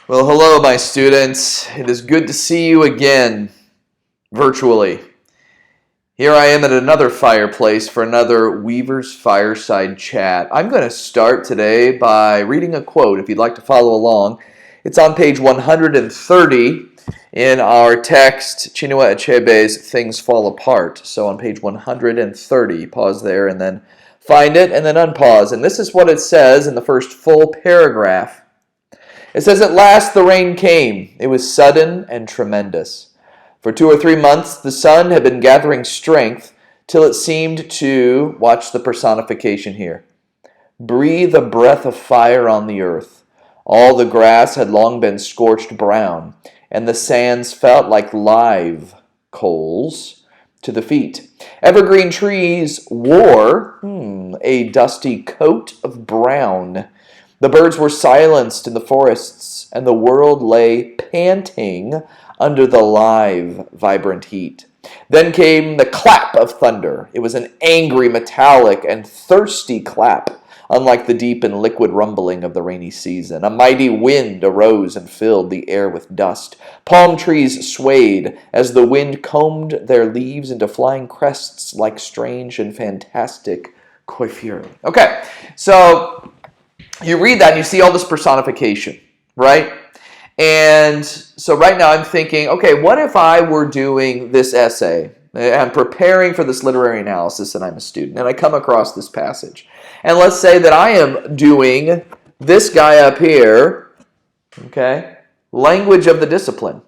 Well, hello, my students. It is good to see you again, virtually. Here I am at another fireplace for another Weaver's Fireside Chat. I'm going to start today by reading a quote, if you'd like to follow along. It's on page 130 in our text, Chinua Achebe's Things Fall Apart. So on page 130, pause there and then find it and then unpause. And this is what it says in the first full paragraph. It says, "At last the rain came. It was sudden and tremendous. For 2 or 3 months the sun had been gathering strength till it seemed to," watch the personification here, "breathe a breath of fire on the earth. All the grass had long been scorched brown, and the sands felt like live coals to the feet. Evergreen trees wore a dusty coat of brown. The birds were silenced in the forests, and the world lay panting under the live, vibrant heat. Then came the clap of thunder. It was an angry, metallic, and thirsty clap, unlike the deep and liquid rumbling of the rainy season. A mighty wind arose and filled the air with dust. Palm trees swayed as the wind combed their leaves into flying crests like strange and fantastic coiffure." Okay, so you read that and you see all this personification, right? And so right now I'm thinking, okay, what if I were doing this essay? I'm preparing for this literary analysis and I'm a student and I come across this passage. And let's say that I am doing this guy up here, okay, language of the discipline.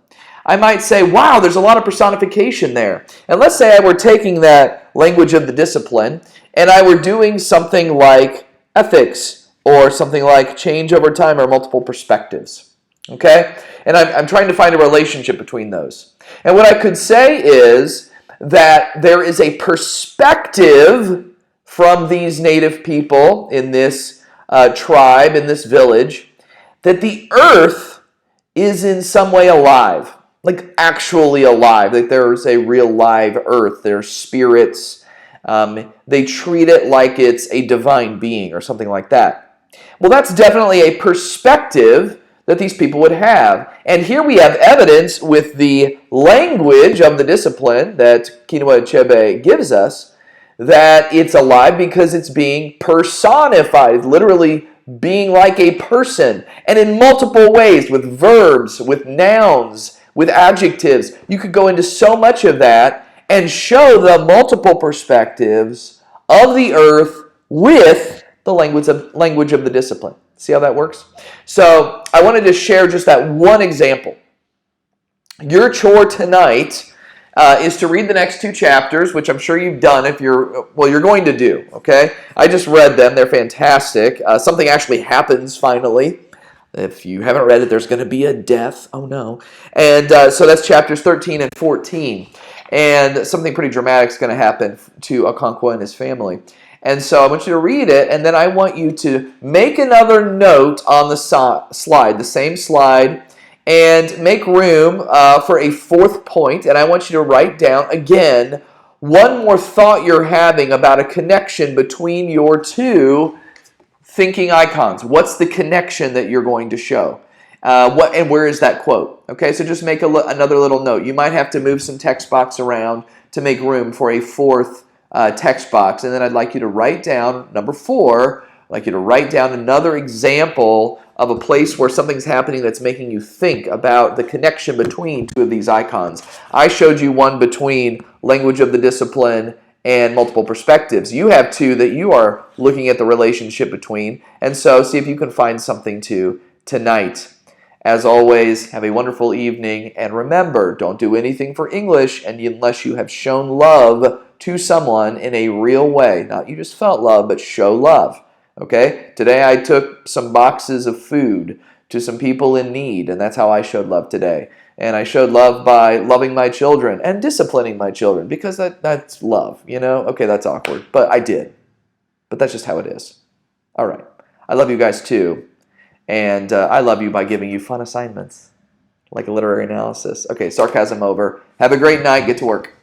I might say, wow, there's a lot of personification there. And let's say I were taking that language of the discipline and I were doing something like ethics, or something like change over time or multiple perspectives, okay? And I'm trying to find a relationship between those. And what I could say is that there is a perspective from these native people in this tribe, in this village, that the earth is in some way alive, like actually alive, that there's a real live earth, there's spirits. They treat it like it's a divine being or something like that. Well, that's definitely a perspective that these people would have. And here we have evidence with the language of the discipline that Chinua Achebe gives us that it's alive because it's being personified, literally being like a person, and in multiple ways, with verbs, with nouns, with adjectives. You could go into so much of that and show the multiple perspectives of the earth with the language of the discipline. See how that works? So I wanted to share just that one example. Your chore tonight is to read the next 2 chapters, which I'm sure you've done if you're going to do, okay? I just read them. They're fantastic. Something actually happens finally. If you haven't read it, there's going to be a death. Oh, no. And so that's chapters 13 and 14. And something pretty dramatic is going to happen to Okonkwo and his family. And so I want you to read it, and then I want you to make another note on the slide, the same slide, and make room for a 4th point. And I want you to write down, again, one more thought you're having about a connection between your 2 thinking icons. What's the connection that you're going to show? And where is that quote? Okay, so just make another little note. You might have to move some text box around to make room for a 4th text box, and then I'd like you to write down, number 4, I'd like you to write down another example of a place where something's happening that's making you think about the connection between 2 of these icons. I showed you one between language of the discipline and multiple perspectives. You have 2 that you are looking at the relationship between, and so see if you can find something tonight. As always, have a wonderful evening, and remember, don't do anything for English unless you have shown love to someone in a real way. Not you just felt love, but show love. Okay? Today I took some boxes of food to some people in need, and that's how I showed love today. And I showed love by loving my children and disciplining my children, because that's love, you know? Okay, that's awkward, but I did. But that's just how it is. All right. I love you guys too. And I love you by giving you fun assignments, like a literary analysis. Okay, sarcasm over. Have a great night. Get to work.